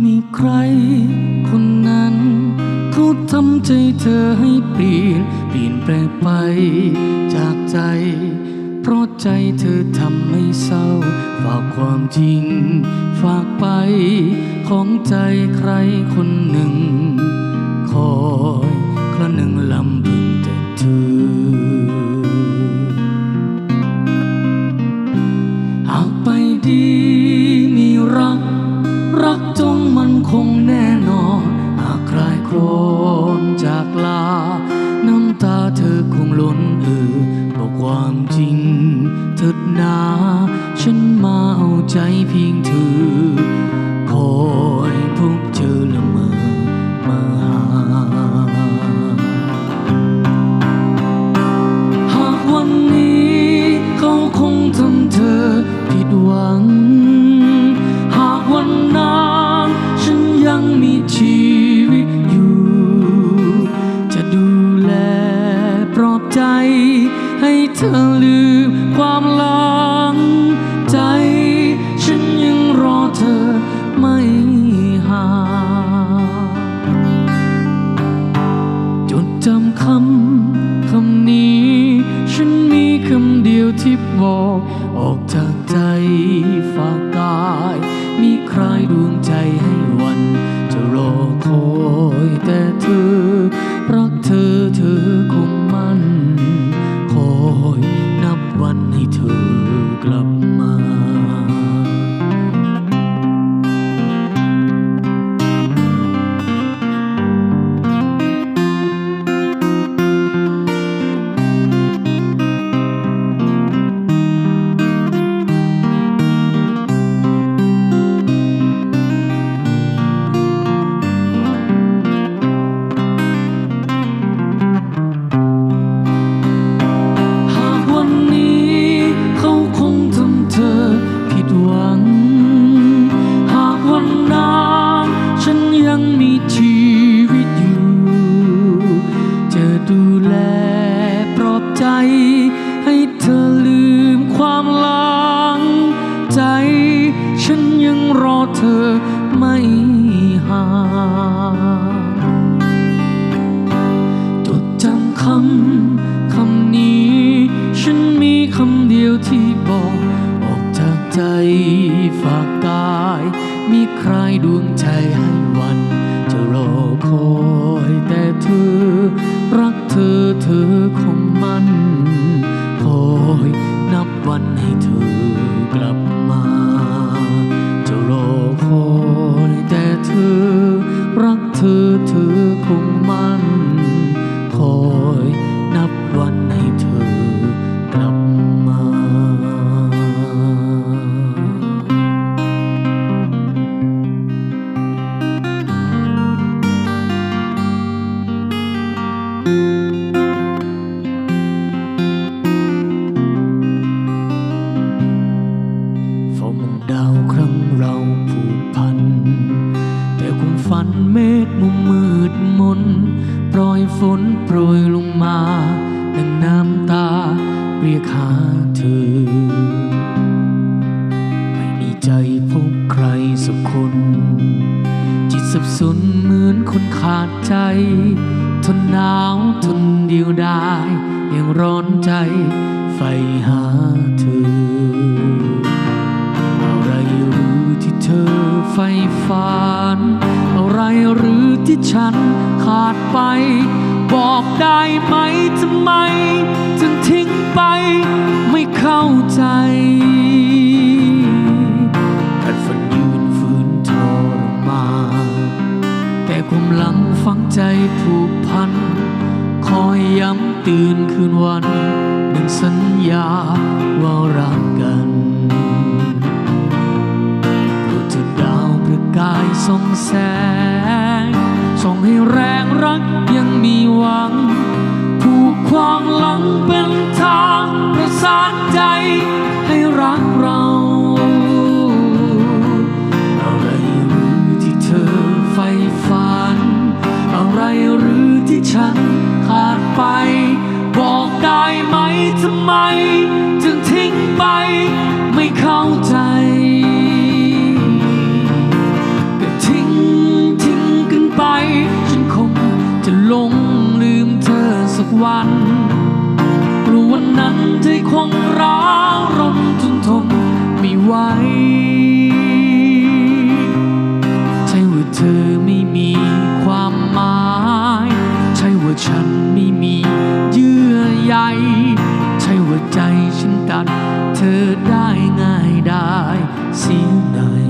มีใครคนนั้นเขาทำใจเธอให้เปลี่ยนแปลงไปจากใจเพราะใจเธอทำให้เศร้าฝากความจริงฝากไปของใจใครคนหนึ่งคอยครั้งหนึ่งลำพึงแต่เธอหากไปดีมีรักจงมันคงแน่นอนหากคลายโคลนจากลาน้ำตาเธอคงล้นบอกความจริงเถิดนาฉันมาเอาใจเพียงเธอคอยพบเจอละเมอมาหากวันนี้เขาคงทำเธอผิดหวังหากวันนั้นฉันยังมีชีวิตอยู่จะดูแลปลอบใจให้เธอลืมความหลังใจฉันยังรอเธอไม่ห่างจดจำคำนี้ฉันมีคำเดียวที่บอกออกจากใจฝากกายมีใครดวงใจให้วันจะรอคอยแต่เธอรักเธอคงมั่นคอยนับวันให้เธอกลับมาให้เธอลืมความหลังใจฉันยังรอเธอไม่ห่างจดจำคำนี้ฉันมีคำเดียวที่บอกออกจากใจฝากกายมีใครดวงใจให้วันจะรอคอยแต่เธอรักเธอคงมั่นคอยนับวันให้เธอกลับมาจะรอคอยแต่เธอรักเธอคงมั่นคอยนับวันให้เธอกลับมาดาวครั้งเราผูกพันแต่ความฝันเมฆมุมมืดมนปล่อยฝนโปรยลงมาดังน้ำตาเรียกหาเธอไม่มีใจพบใครสักคนจิตสับสนเหมือนคนขาดใจทนหนาวทนเดียวดายยังร้อนใจใฝ่หาเธอที่เธอใฝ่ฝันอะไรหรือที่ฉันขาดไปบอกได้ไหมทำไมถึงทิ้งไปไม่เข้าใจกัดฟันยืนฝืนทรมานแต่ความหลังฝังใจผูกพันคอยย้ำตื่นคืนวันหนึ่งสัญญาว่ารักกันกายส่องแสง ที่คงร้าวรนจนทนไม่ไหวใช่ว่าเธอไม่มีความหมายใช่ว่าฉันไม่มีเยื่อใยใช่ว่าใจฉันตัดเธอได้ง่ายได้เสียหน่อย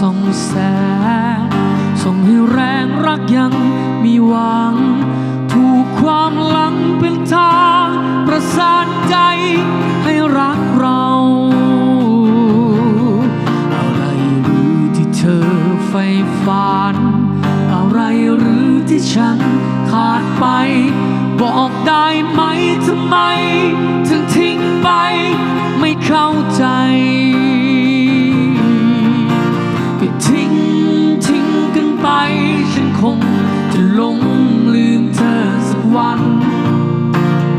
ส่องแสงส่งให้แรงรักยังมีหวังถูกความหลังเป็นทางประสานใจให้รักเราอะไรหรือที่เธอใฝ่ฝันอะไรหรือที่ฉันขาดไปบอกได้ไหมทำไมถึงทิ้งไปไม่เข้าใจทิ้งกันไปฉันคงจะหลงลืมเธอสักวัน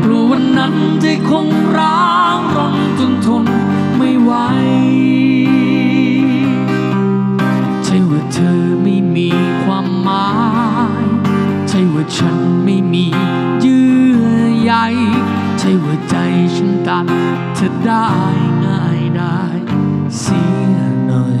กลัววันนั้นใจคงร้าวรนจนทนไม่ไหวใช่ว่าเธอไม่มีความหมายใช่ว่าฉันไม่มีเยื่อใยใช่ว่าใจฉันตัดเธอได้ง่ายได้เสียหน่อย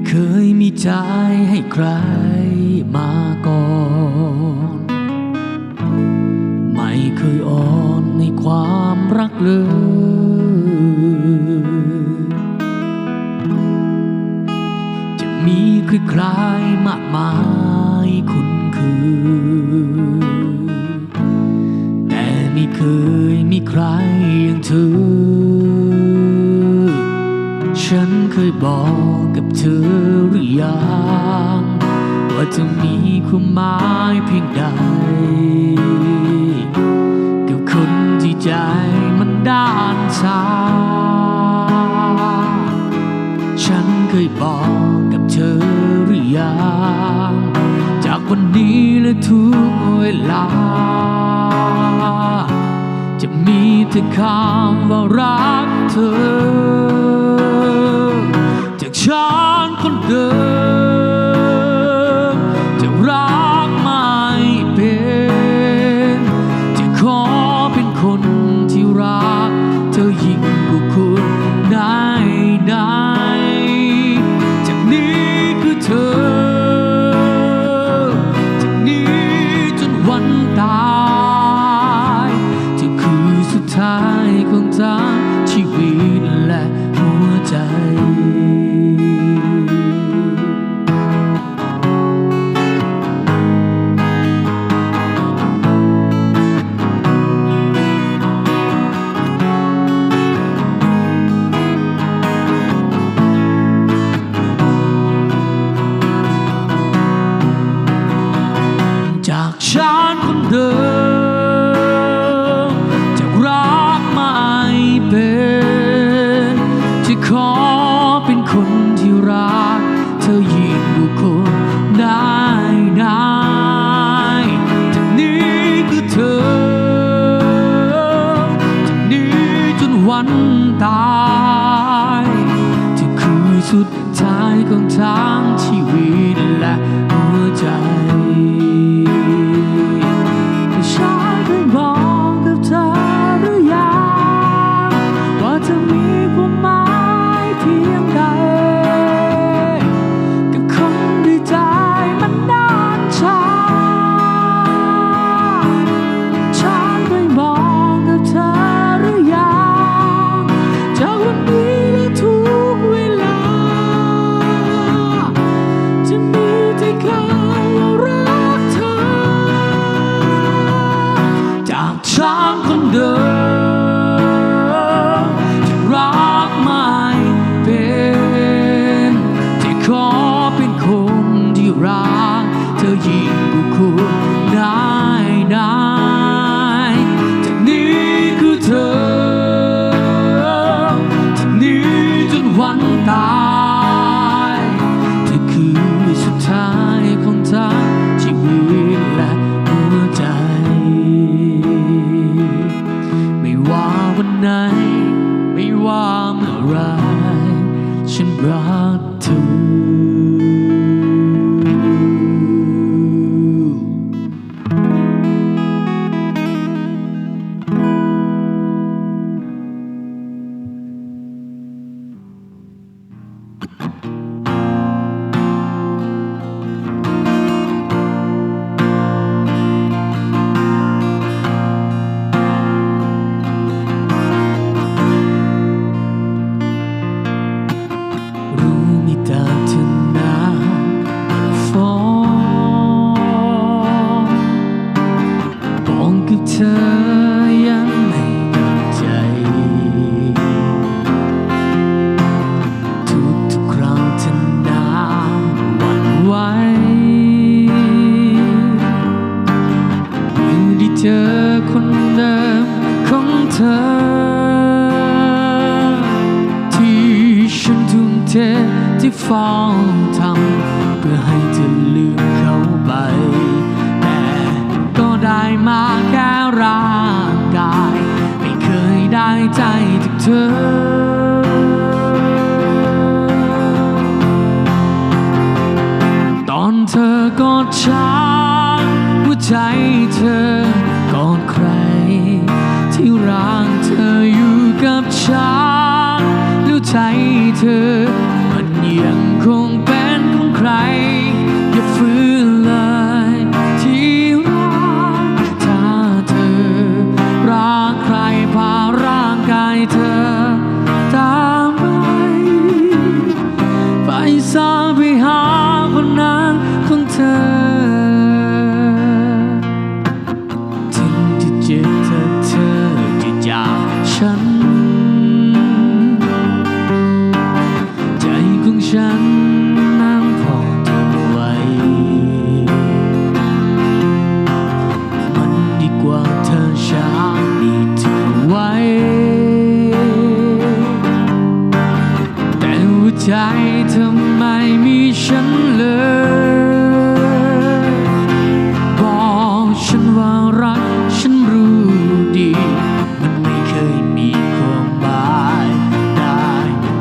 เคยมีใจให้ใครมาก่อนไม่เคยอ่อนในความรักเลยจะมีใครๆมากมายคุ้นเคยแต่ไม่เคยมีใครอย่างเธอฉันเคยบอกกับเธอหรือยังว่าจะมีความหมายเพียงใดกับคนที่ใจมันด้านชาฉันเคยบอกกับเธอหรือยังจากวันนี้และทุกเวลาจะมีแต่คำว่ารักเธอจากฉันคนเดิมจะรักไม่เป็นจะขอเป็นคนที่รักเธอยิ่งกว่าคนไหนจากนี้คือเธอจากนี้จนวันตายเธอคือสุดท้ายของทั้งชีวิตและหัวใจจากฉันคนเดิมจะรักไม่เป็นจะขอเป็นคนที่รักเธอยิ่งกว่าคนได้จากนี้คือเธอจากนี้จนวันตายเธอคือสุดท้ายของทั้งชีวิตและหัวใจ ชา ฉันรักเธอยังไม่เข้าใจทุกครั้งเธอหนาวหวั่นไหวเมื่อได้เจอคนเดิมของเธอที่ฉันทุ่มเทที่ฟ้องทำเพื่อให้เธอลืมเขาไปแต่ก็ได้มาแค่ร่างกายไม่เคยได้ใจจากเธอตอนเธอกอดฉันหัวใจเธอกอดใครที่ร่างเธออยู่กับฉันแล้วใจเธอมันยังคงเป็นของใครอย่าฝืนเลยที่เธอตามไปซะไปหาคนนั้นของเธอถึงจะเจ็บเธอจะจากฉันใจของฉันนั้นพอทนไว้มันดีกว่าเธอช้าดีเธอไว้ใจเธอไม่มีฉันเลยบอกฉันว่ารักฉันรู้ดีมันไม่เคยมีความหมายได้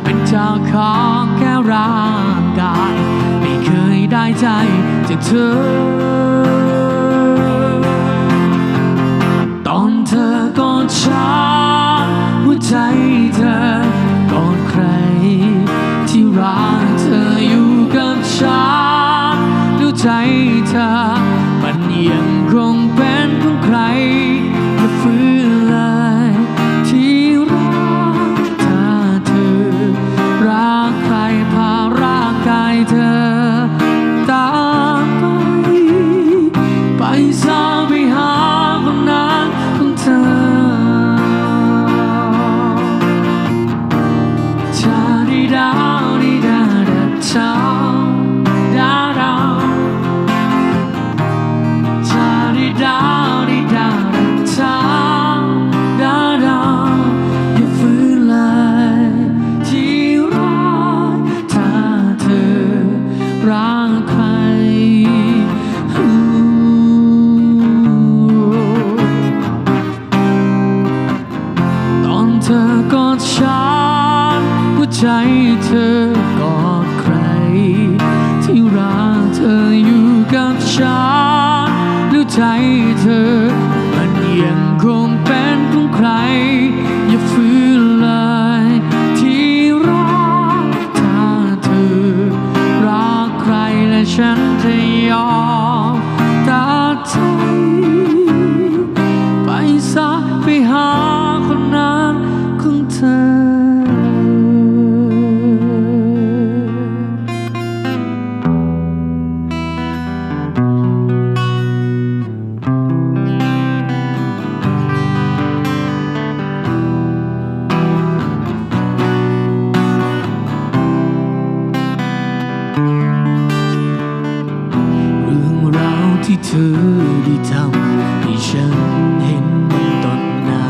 เป็นเจ้าของแค่ร่างกายไม่เคยได้ใจจากเธอตอนเธอกอดฉันหัวใจเธอกอดใครที่รักเธออยู่กับฉันแล้วใจเธอมันยังคงเป็นของใครอย่าฝืนเลยที่รักถ้าเธอรักใครพาร่างกายเธอตามไปซะไปหาคนนั้นของเธอดาวดีดาดาชาดาดาชาดีดาวดีดาดาชาดาดาอย่าฝืนเลยที่รักถ้าเธอรักใครตอนเธอกอดฉันใจเธอกอดใครที่รักเธออยู่กับฉันแล้วใจเธอมันยังคงเป็นของใครอย่าฝืนเลยที่รักถ้าเธอรักใครและฉันจะยอมตัดใจไปซะไปหาคนนั้นของเธอที่เธอได้ทำให้ฉันเห็นมันต่อหน้า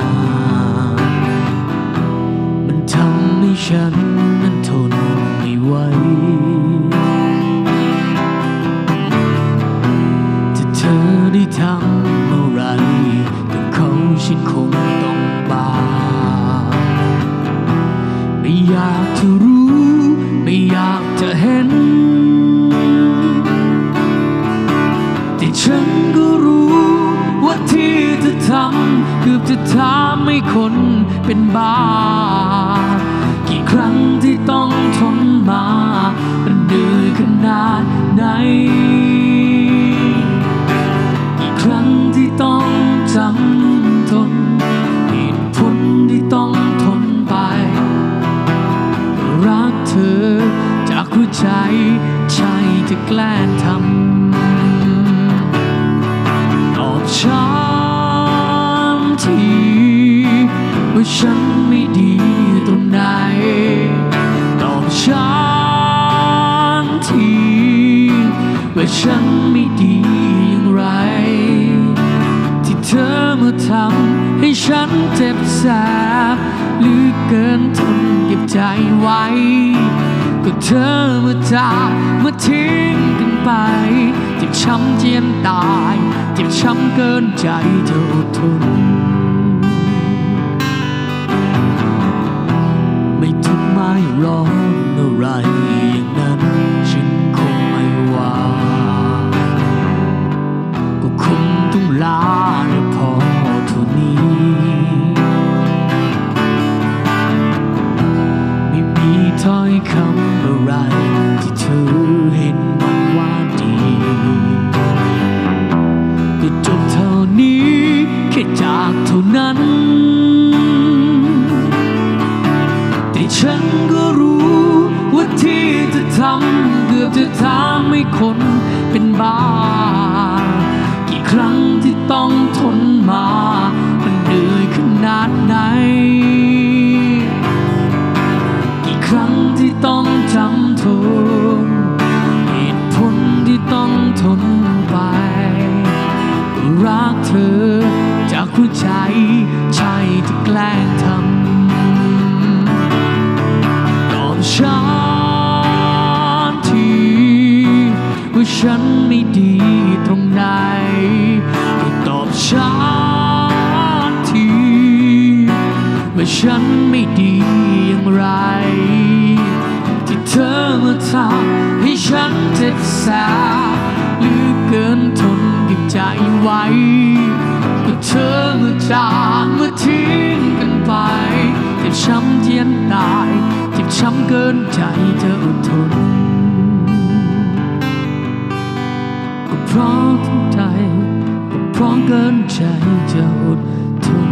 มันทำให้ฉันนั้นทนไม่ไหวถ้าเธอได้ทำอะไรกับเขาฉันคงต้องบาปไม่อยากจะรู้ ไม่อยากจะเห็นแต่ฉันก็รู้ว่าที่เธอทำเกือบจะทำให้คนเป็นบ้ากี่ครั้งที่ต้องทนมามันเหนื่อยขนาดไหนกี่ครั้งที่ต้องจำทนเหตุผลที่ต้องทนไปรักเธอจากหัวใจใช่จะแกล้งทำตอบฉันทีว่าฉันไม่ดีตรงไหนตอบฉันทีว่าฉันไม่ดีอย่างไรที่เธอมาทำให้ฉันเจ็บแสบเหลือเกินทนเก็บใจไว้ก็เธอมาจากมาทิ้งกันไปเจ็บช้ำเจียนตายเจ็บช้ำเกินใจเธออดทนไม่ทุกข์ไม่ร้อนอะไรอย่างนั้นฉันคงไม่ว่าก็คงต้องลาและพอเท่านี้ไม่มีถ้อยคำอะไรที่เธอเห็นมันว่าดีก็จบเท่านี้แค่จากเท่านั้นแต่ฉันก็รู้ว่าที่เธอทำเกือบจะทำให้คนเป็นบ้ากี่ครั้งที่ต้องทนมามันเหนื่อยขนาดไหนกี่ครั้งที่ต้องจำทนเหตุผลที่ต้องทนไปรักเธอจากหัวใจใช่ที่แกล้งทำตอบฉันทีว่าฉันไม่ดีตรงไหนก็ตอบฉันทีว่าฉันไม่ดีอย่างไรที่เธอมาทำให้ฉันเจ็บแสบเหลือเกินทนเก็บใจไว้ก็เธอมาจากมาทิ้งกันไปเจ็บช้ำเจียนตายเจ็บช้ำเกินใจเธออดทนก็เพราะทั้งใจก็เพราะเกินใจจะอดทน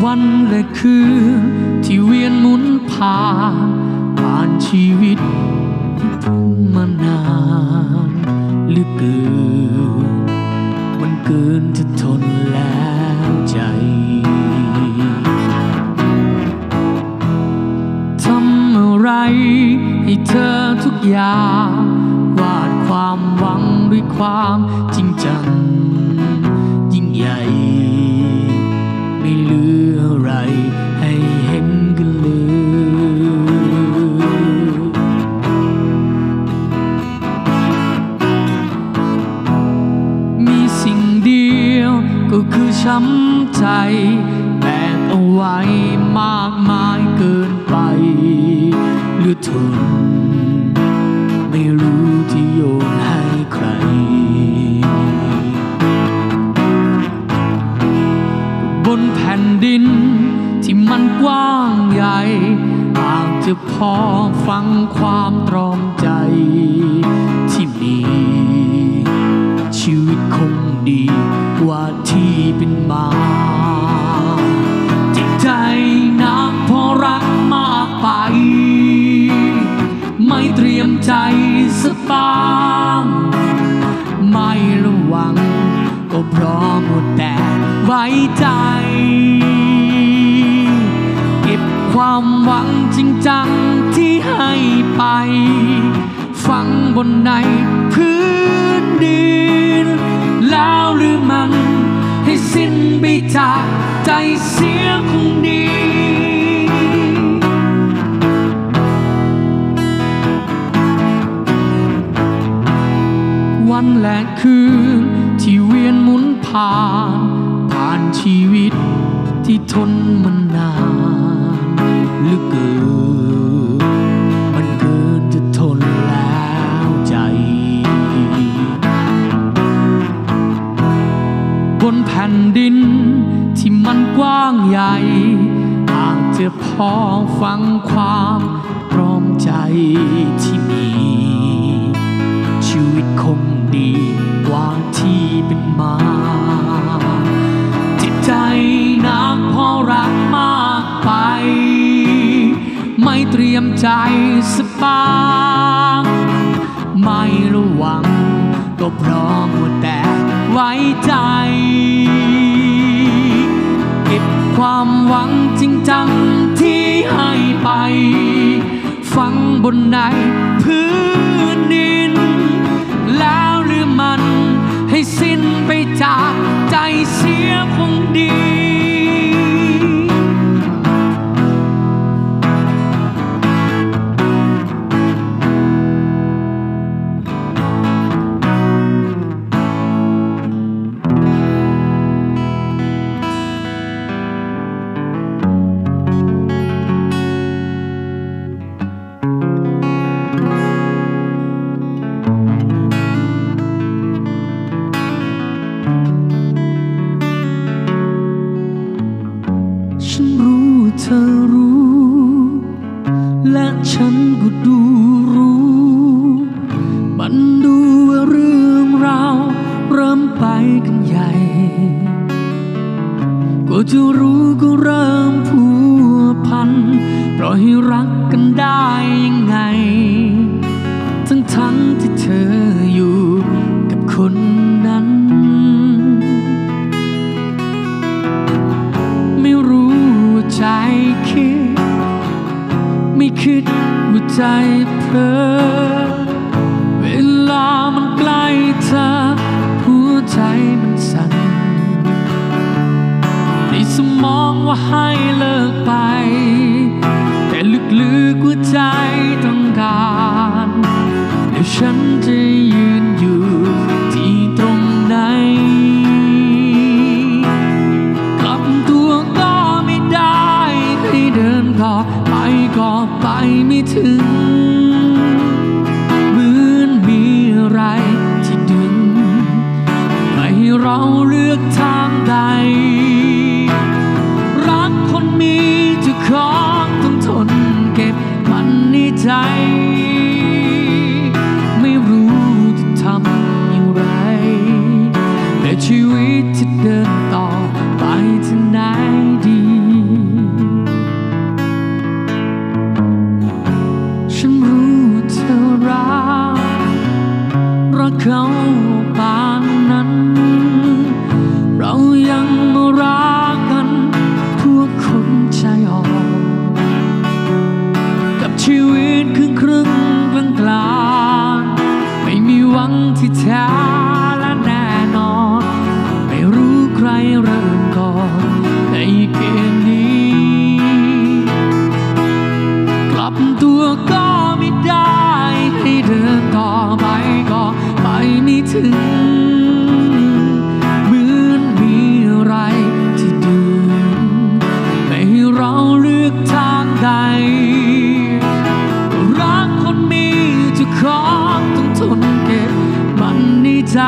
วันและคืนที่เวียนหมุนผ่านชีวิตที่พุ่งมานานเหลือเกินมันเกินจะทนแล้วใจทำอะไรให้เธอทุกอย่างวาดความหวังด้วยความจริงจังยิ่งใหญ่ไม่เหลืออะไรให้เห็นกันเลยมีสิ่งเดียวก็คือช้ำใจแบกเอาไว้มากมายเกินไปเหลือทนไม่รู้ที่โยนให้ใครบนแผ่นดินที่มันกว้างใหญ่อาจจะพอฟังความตรอมใจที่มีชีวิตคงดีกว่าที่เป็นมาจิตใจนักพอรักมากไปไม่เตรียมใจสักบ้างไม่ระวังก็เพราะหมดแต่ไว้ใจเก็บความหวังจริงจัง ที่ให้ไปฝังบนในพื้นดินแล้วหรือมันให้สิ้นไปจากใจเสียคงดีวันและคืนที่เวียนหมุนผ่านชีวิตที่ทนมานานเหลือเกินมันเกินจะทนแล้วใจบนแผ่นดินที่มันกว้างใหญ่อาจจะพอฟังความพร้อมใจที่มีชีวิตคงดีกว่าที่เป็นมาจิตใจนักพอรักมากไปไม่เตรียมใจสปางไม่ระวังก็เพราะมัวแต่ไว้ใจเก็บความหวังจริงจังที่ให้ไปฝังบนในพื้นดินแล้วหรือมันให้สิ้นไปจากใจเสียคงดีเธอรู้และฉันก็ดูรู้มันดูว่าเรื่องราวเริ่มไปกันใหญ่ก็จะรู้ก็เริ่มพัวพันเพราะให้รักกันได้ยังไงทั้งที่เธออยู่กับคนนั้นไม่รู้ว่าใจคิดไม่คิดว่าใจเพลอเวลามันใกล้เธอหัวใจมันสั่นในสมองว่าให้เลิกไปแต่ลึกๆหัวใจต้องการแล้วฉันจะยืนอยู่ที่ตรงไหนกลับตัวก็ไม่ได้ให้เดินต่อไปก็ไปไม่ถึงเหมือนมีอะไรที่ดึงไม่ให้เราเลือกทางใดรักคนมีเจ้าของต้องทนเก็บมันในใจไม่รู้จะทำอย่างไรแต่ชีวิตจะเดินต่อไปถึงไหนดีฉันรู้เธอรักเขาปานนั้นเรายังมารักกันพวกคนใจอ่อนกับชีวิตครึ่งกลางไม่มีหวังที่แท้และแน่นอนไม่รู้ใครเริ่มก่อนในเกมนี้กลับตัวก็ไม่ได้ให้เดินต่อไปก็ไปไม่ถึงเหมือนมีอะไรที่ดึงไม่ให้เราเลือกทางใดรักคนมีเจ้าของต้องทนเก็บมันในใจ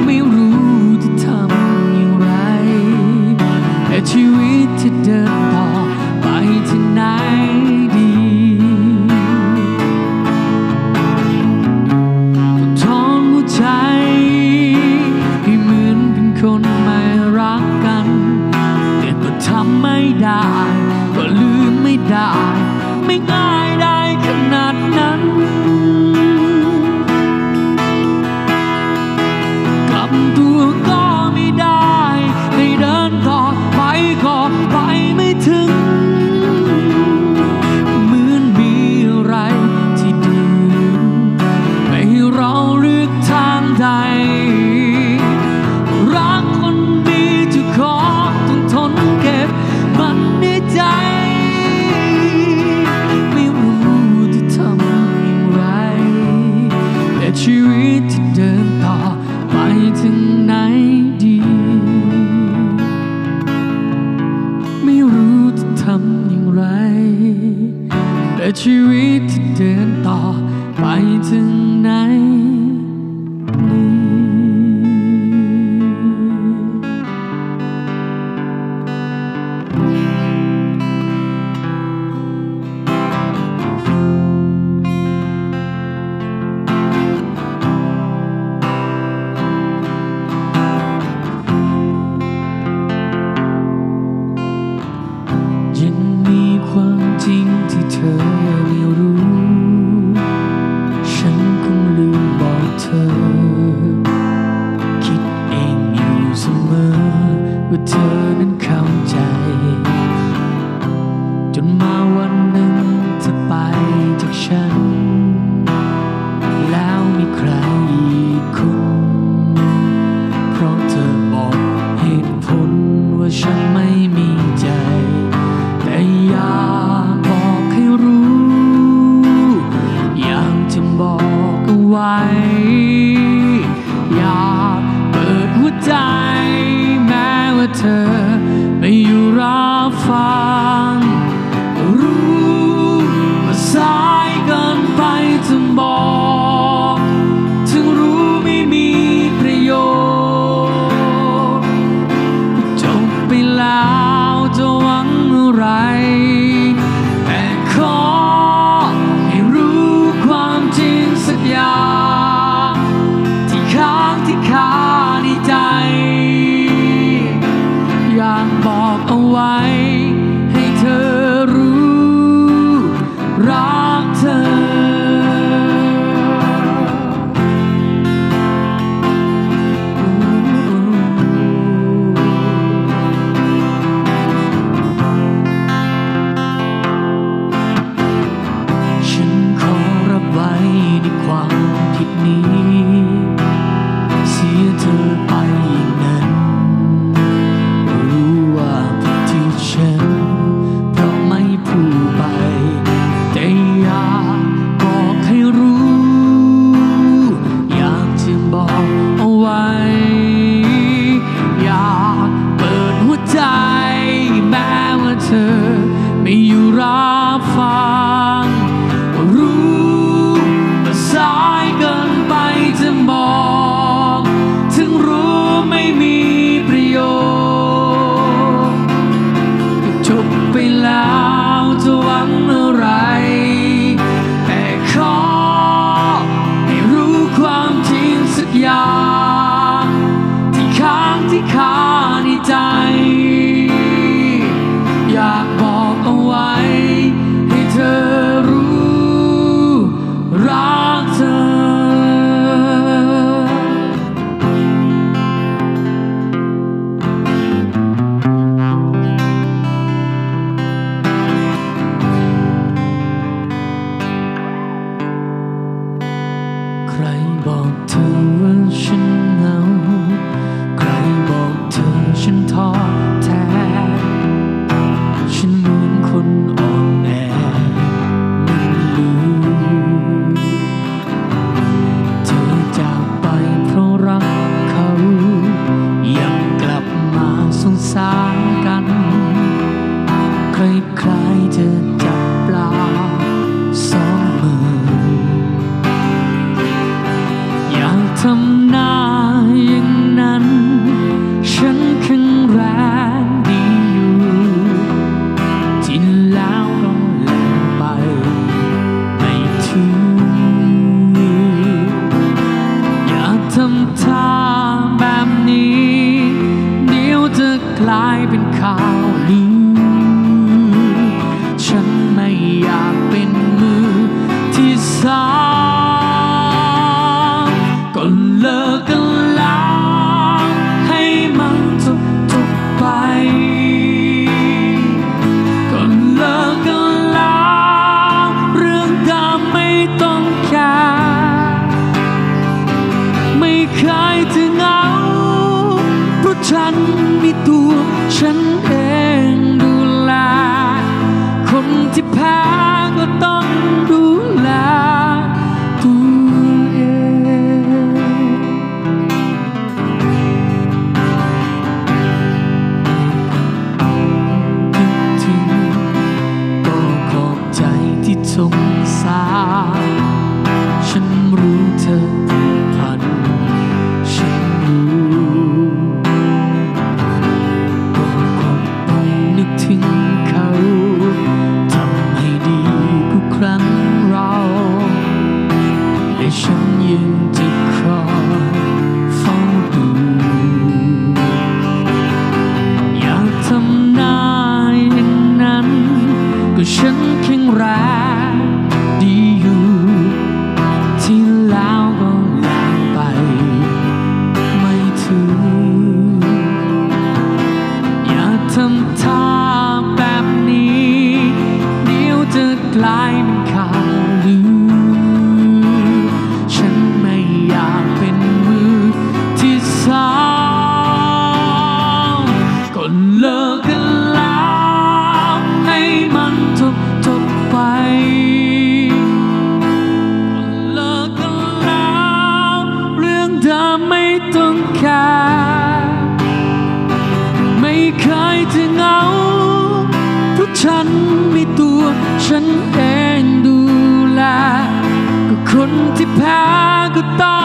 ไม่รู้จะทำอย่างไรแต่ชีวิตจะเดินต่อไปที่ไหนดีก็ทอนหัวใจให้เหมือนเป็นคนไม่รักกันแต่ก็ทำไม่ได้ก็ลืมไม่ได้ไม่ง่ายได้ขนาดนั้นกลับตัวก็ไม่ได้ให้เดินต่อไปก็ไปไม่ถึง และชีวิตที่เดินต่อไปถึงไหนยังมีความจริงที่เธอไม่รู้ฉันคงลืมบอกเธอคิดเองอยู่เสมอว่าเธอนั้นเข้าใจจนมาวันหนึ่งเธอไปจากฉันแล้วมีใครอีกคนเพราะเธอบอกเหตุผลว่าฉันไม่มีใจแต่อยากบอกให้รู้อยากจะบอกเอาไว้อยากเปิดหัวใจแม้ว่าเธอไม่อยู่รับฟังรู้ว่าสายเกินไปจะบอกถึงรู้ไม่มีประโยชน์จบไปแล้วจะหวังอะไรแต่ขอให้รู้ความจริงสักอย่างที่ค้างที่คาในใจอยากบอกเอาไว้ให้เธอรู้รักเธอฉันขอรับไว้ในความผิดนี้เสียเธอไปอย่างนั้นรู้ว่าผิดที่ฉันเพราะไม่พูดไปแต่อยากบอกให้รู้อยากจะบอกเอาไว้อยากเปิดหัวใจแม้ว่าเธอไม่อยู่รับฟังรู้ว่าสายเกินไปจะบอกถึงรู้ไม่มีประโยชน์จบไปแล้วจะหวังอะไรแต่ขอให้รู้ความจริงสักอย่างที่ค้างที่คาในใจอยากบอกเอาไว้ให้เธอรู้รักเธอใครบอกเธอว่าฉันเหงาใครบอกเธอฉันท้อแท้ฉันเหมือนคนอ่อนแอไม่รู้เธอจากไปเพราะรักเขายังกลับมาสงสารกันใครๆจะจับปลาสองมืออยากทำหน้าอย่างนั้นฉันแข็งแรงดีอยู่ที่แล้วก็แล้วไปไม่ถึงอยากทำท่าแบบนี้เดี๋ยวจะกลายเป็นข่าวลือฉันไม่อยากเป็นมือ มื่อฉันแข็งแรงดีอยู่ที่แล้วก็แล้วไปไม่ถึงอย่าทำท่าแบบนี้เดี๋ยวจะกลายเป็นข่าวลือฉันไม่อยากเป็นมือที่สามก็เลิกกันแล้วให้มันจบไปก็เลิกกันแล้วเรื่องเดิมไม่ต้องแคร์ไม่เคยจะเหงาเพราะฉันมีตัวฉันเองดูแลก็คนที่แพ้ก็ต้อง